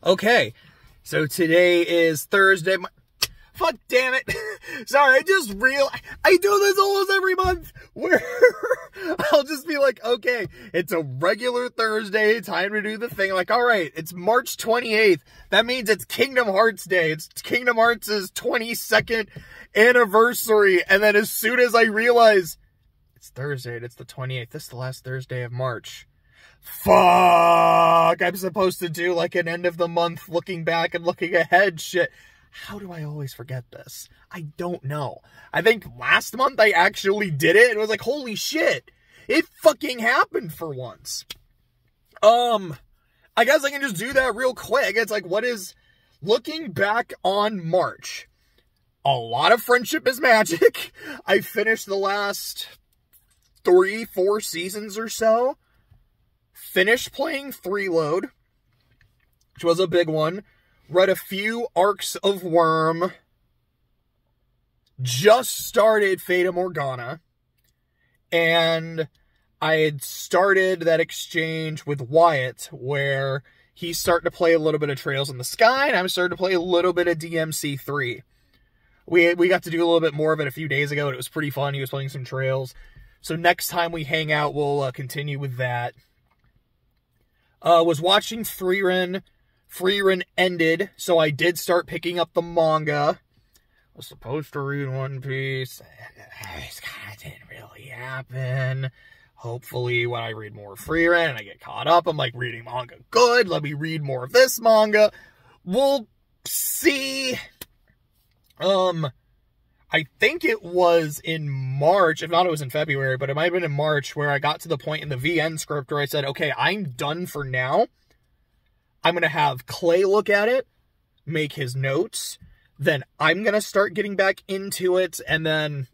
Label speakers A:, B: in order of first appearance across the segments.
A: Okay, so today is Thursday. Fuck damn it. Sorry, I just realized I do this almost every month where I'll just be like, okay, it's a regular Thursday, time to do the thing. Like, all right, it's March 28th. That means it's Kingdom Hearts Day. It's Kingdom Hearts' 22nd anniversary. And then as soon as I realize it's Thursday and it's the 28th, this is the last Thursday of March. Fuck, I'm supposed to do like an end of the month looking back and looking ahead shit. How do I always forget this? I don't know. I think last month I actually did it and was like, holy shit, it fucking happened for once. I guess I can just do that real quick. It's like, what is, looking back on March, a lot of Friendship is Magic. I finished the last 3-4 seasons or so. Finished playing Freeload, which was a big one. Read a few arcs of Worm. Just started Fata Morgana. And I had started that exchange with Wyatt where he's starting to play a little bit of Trails in the Sky, and I'm starting to play a little bit of DMC3. We got to do a little bit more of it a few days ago, and it was pretty fun. He was playing some Trails. So next time we hang out, we'll continue with that. Was watching Frieren. Frieren ended, so I did start picking up the manga. I was supposed to read One Piece. It kind of didn't really happen. Hopefully, when I read more Frieren and I get caught up, I'm like, reading manga good. Let me read more of this manga. We'll see. I think it was in March, if not it was in February, but it might have been in March where I got to the point in the VN script where I said, okay, I'm done for now. I'm going to have Clay look at it, make his notes, then I'm going to start getting back into it, and then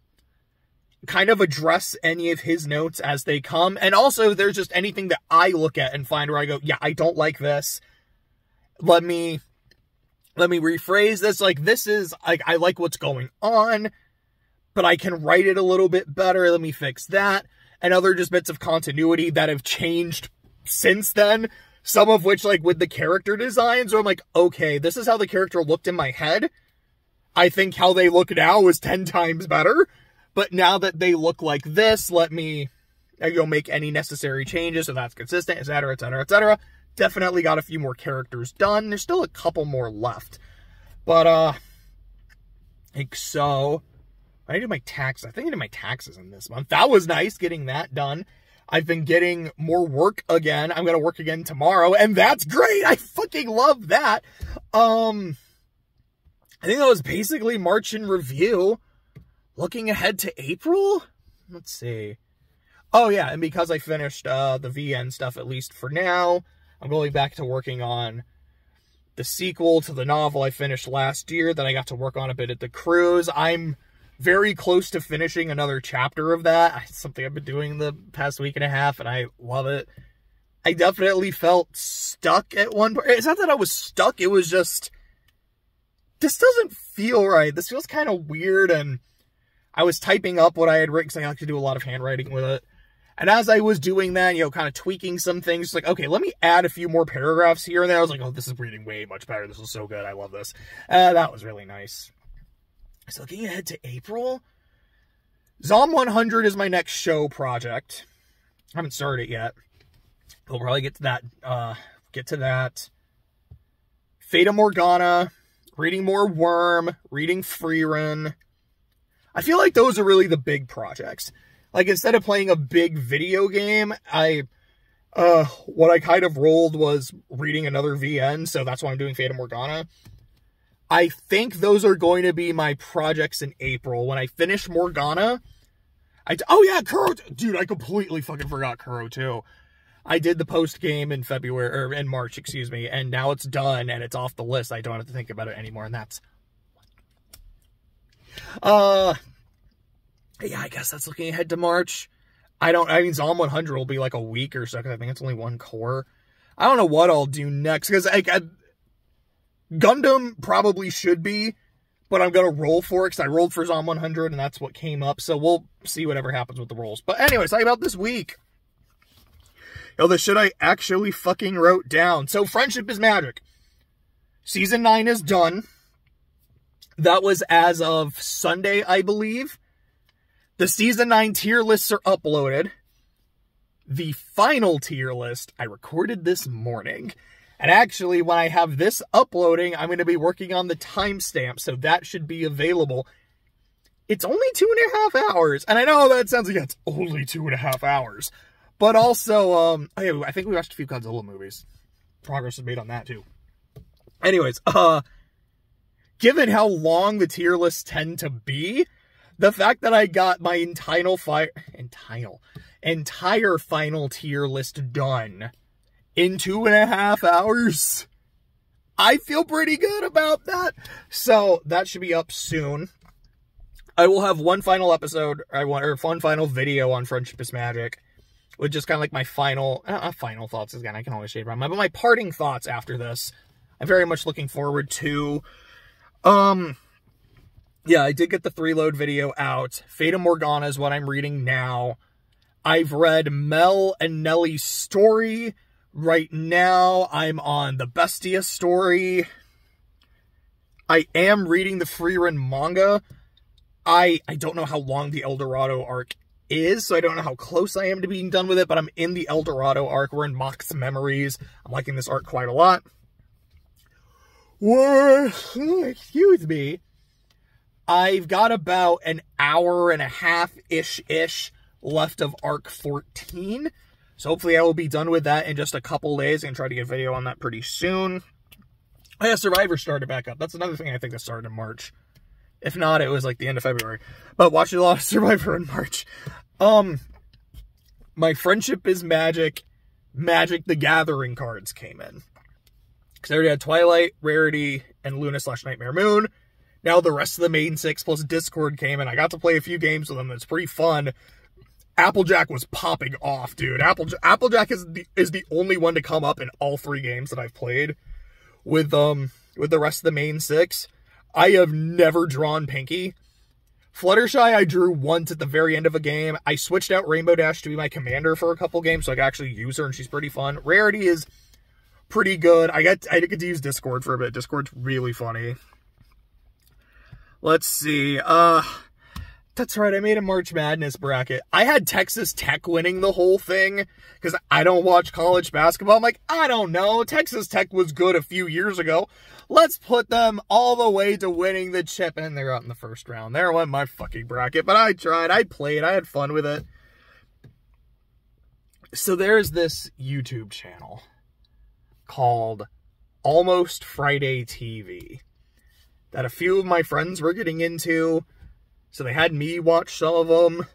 A: kind of address any of his notes as they come. And also, if there's just anything that I look at and find where I go, yeah, I don't like this. Let me rephrase this. Like, this is, like, I like what's going on, but I can write it a little bit better. Let me fix that. And other just bits of continuity that have changed since then. Some of which, like, with the character designs, where I'm like, okay, this is how the character looked in my head. I think how they look now is 10 times better. But now that they look like this, let me, make any necessary changes so that's consistent, etc., etc., etc. Definitely got a few more characters done. There's still a couple more left. But, like, so, I did my taxes. I think I did my taxes in this month. That was nice, getting that done. I've been getting more work again. I'm going to work again tomorrow, and that's great. I fucking love that. I think that was basically March in review. Looking ahead to April? Let's see. Oh, yeah, and because I finished the VN stuff, at least for now, I'm going back to working on the sequel to the novel I finished last year that I got to work on a bit at the cruise. I'm very close to finishing another chapter of that. It's something I've been doing the past week and a half, and I love it. I definitely felt stuck at one point. It's not that I was stuck, it was just, this doesn't feel right. This feels kind of weird, and I was typing up what I had written, because I like to do a lot of handwriting with it. And as I was doing that, kind of tweaking some things, like, okay, let me add a few more paragraphs here and there. I was like, oh, this is reading way much better. This is so good. I love this. That was really nice. So looking ahead to April, Zom 100 is my next show project. I haven't started it yet. We'll probably get to that. Fata Morgana, reading more Worm, reading Frieren. I feel like those are really the big projects. Like, instead of playing a big video game, what I kind of rolled was reading another VN, so that's why I'm doing Fata Morgana. I think those are going to be my projects in April. When I finish Morgana, oh yeah, Kuro, dude, I completely fucking forgot Kuro too. I did the post game in February, or in March, excuse me, and now it's done and it's off the list. I don't have to think about it anymore, and that's yeah, I guess that's looking ahead to March. I mean, Zom 100 will be like a week or so, because I think it's only one core. I don't know what I'll do next, because Gundam probably should be, but I'm going to roll for it, because I rolled for Zom 100, and that's what came up, so we'll see whatever happens with the rolls. But anyways, talking about this week. The shit I actually fucking wrote down. So, Friendship is Magic. Season 9 is done. That was as of Sunday, I believe. The Season 9 tier lists are uploaded. The final tier list, I recorded this morning. And actually, when I have this uploading, I'm going to be working on the timestamp, so that should be available. It's only 2.5 hours. And I know that sounds like it's only 2.5 hours. But also, I think we watched a few Godzilla movies. Progress is made on that, too. Anyways, given how long the tier lists tend to be, the fact that I got my entire final tier list done in 2.5 hours, I feel pretty good about that. So that should be up soon. I will have one final episode, or one final video on Friendship is Magic, with just kind of like my final thoughts. Again, I can always shade around but my parting thoughts after this. I'm very much looking forward to. Yeah, I did get the 3-load video out. Fata Morgana is what I'm reading now. I've read Mel and Nellie's story. Right now, I'm on the Bestia story. I am reading the Freerun manga. I don't know how long the Eldorado arc is, so I don't know how close I am to being done with it, but I'm in the Eldorado arc. We're in Mock's Memories. I'm liking this arc quite a lot. Excuse me. I've got about an hour and a half-ish left of Arc 14. So hopefully I will be done with that in just a couple days and try to get a video on that pretty soon. Oh yeah, Survivor started back up. That's another thing I think that started in March. If not, it was like the end of February. But watching a lot of Survivor in March. My Friendship is Magic the Gathering cards came in. Because I already had Twilight, Rarity, and Luna/Nightmare Moon. Now the rest of the main 6 plus Discord came in. I got to play a few games with them. It's pretty fun. Applejack was popping off, dude. Applejack is the only one to come up in all 3 games that I've played with the rest of the main 6. I have never drawn Pinky. Fluttershy I drew once at the very end of a game. I switched out Rainbow Dash to be my commander for a couple games so I could actually use her, and she's pretty fun. Rarity is pretty good. I get to use Discord for a bit. Discord's really funny. Let's see. That's right, I made a March Madness bracket. I had Texas Tech winning the whole thing, because I don't watch college basketball. I'm like, I don't know. Texas Tech was good a few years ago. Let's put them all the way to winning the chip. And they're out in the first round. There went my fucking bracket. But I tried. I played. I had fun with it. So there's this YouTube channel called Almost Friday TV that a few of my friends were getting into. So they had me watch some of them,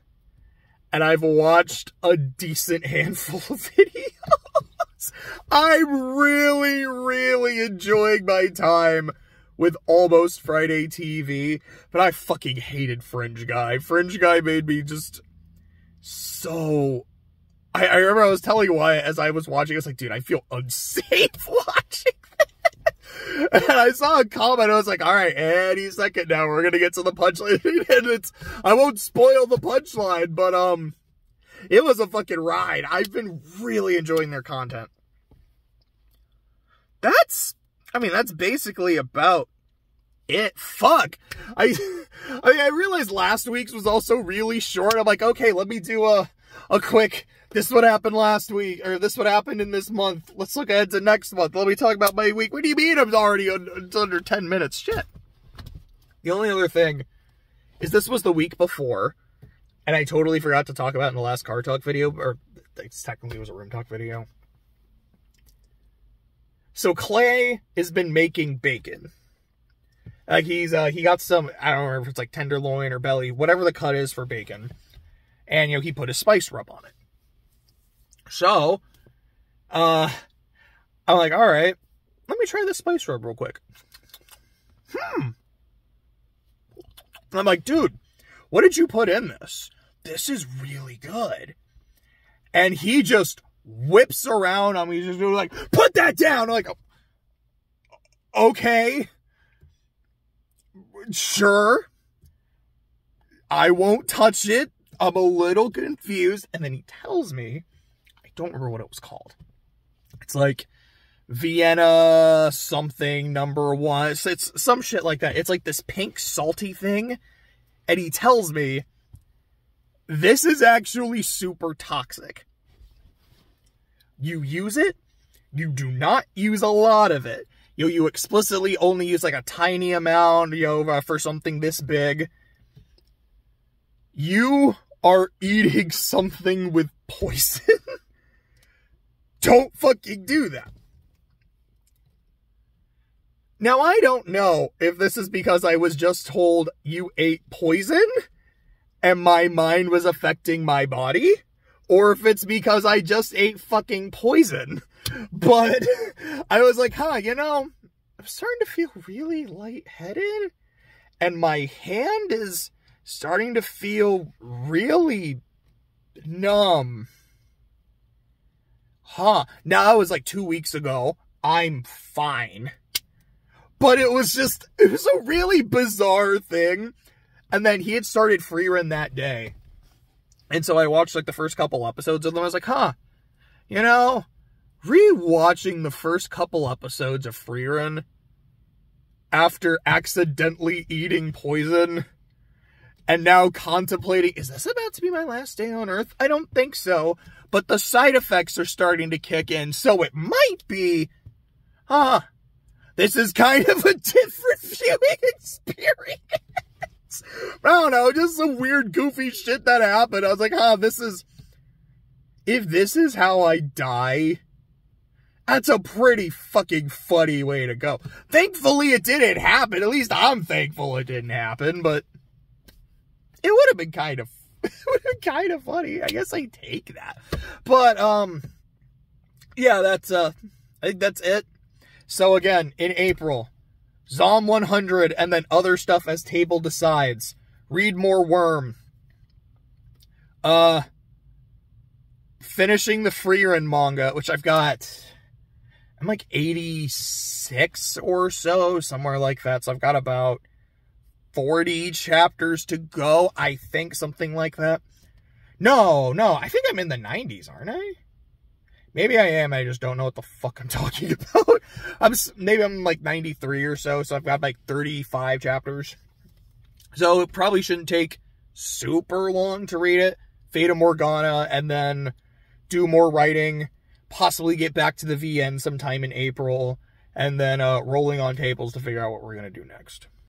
A: and I've watched a decent handful of videos. I'm really, really enjoying my time with Almost Friday TV, but I fucking hated Fringe Guy. Fringe Guy made me just so... I remember I was telling Wyatt as I was watching, I was like, dude, I feel unsafe watching this. And I saw a comment, I was like, all right, any second now, we're going to get to the punchline. And I won't spoil the punchline, but it was a fucking ride. I've been really enjoying their content. That's basically about it. Fuck. I realized last week's was also really short. I'm like, okay, let me do a quick, this is what happened last week, or this is what happened in this month. Let's look ahead to next month. Let me talk about my week. What do you mean I'm already it's under 10 minutes? Shit. The only other thing is this was the week before, and I totally forgot to talk about it in the last Car Talk video, or technically it was a Room Talk video. So Clay has been making bacon. Like he got some, I don't remember if it's like tenderloin or belly, whatever the cut is for bacon. And, he put a spice rub on it. So, I'm like, all right, let me try this spice rub real quick. I'm like, dude, what did you put in this? This is really good. And he just whips around on me, just like, put that down. I'm like, okay, sure. I won't touch it. I'm a little confused. And then he tells me, I don't remember what it was called. It's like Vienna something #1. It's some shit like that. It's like this pink salty thing. And he tells me, this is actually super toxic. You use it. You do not use a lot of it. You explicitly only use like a tiny amount, for something this big. You are eating something with poison. Don't fucking do that. Now, I don't know if this is because I was just told you ate poison and my mind was affecting my body, or if it's because I just ate fucking poison. But I was like, I'm starting to feel really lightheaded, and my hand is starting to feel really numb. Now that was like 2 weeks ago. I'm fine. But it was a really bizarre thing. And then he had started free run that day. And so I watched like the first couple episodes of them. I was like, rewatching the first couple episodes of free run after accidentally eating poison and now contemplating, is this about to be my last day on Earth? I don't think so. But the side effects are starting to kick in. So it might be, this is kind of a different viewing experience. I don't know, just some weird, goofy shit that happened. I was like, if this is how I die, that's a pretty fucking funny way to go. Thankfully, it didn't happen. At least I'm thankful it didn't happen, but it would have been kind of, funny. I guess I take that. But, yeah, I think that's it. So again, in April, Zom 100, and then other stuff as table decides. Read more Worm. Finishing the free run manga, which I'm like 86 or so, somewhere like that. So I've got about 40 chapters to go, I think, something like that. No, I think I'm in the 90s, aren't I? Maybe I am, I just don't know what the fuck I'm talking about. Maybe I'm like 93 or so I've got like 35 chapters. So it probably shouldn't take super long to read it. Fata Morgana, and then do more writing. Possibly get back to the VN sometime in April. And then rolling on tables to figure out what we're going to do next.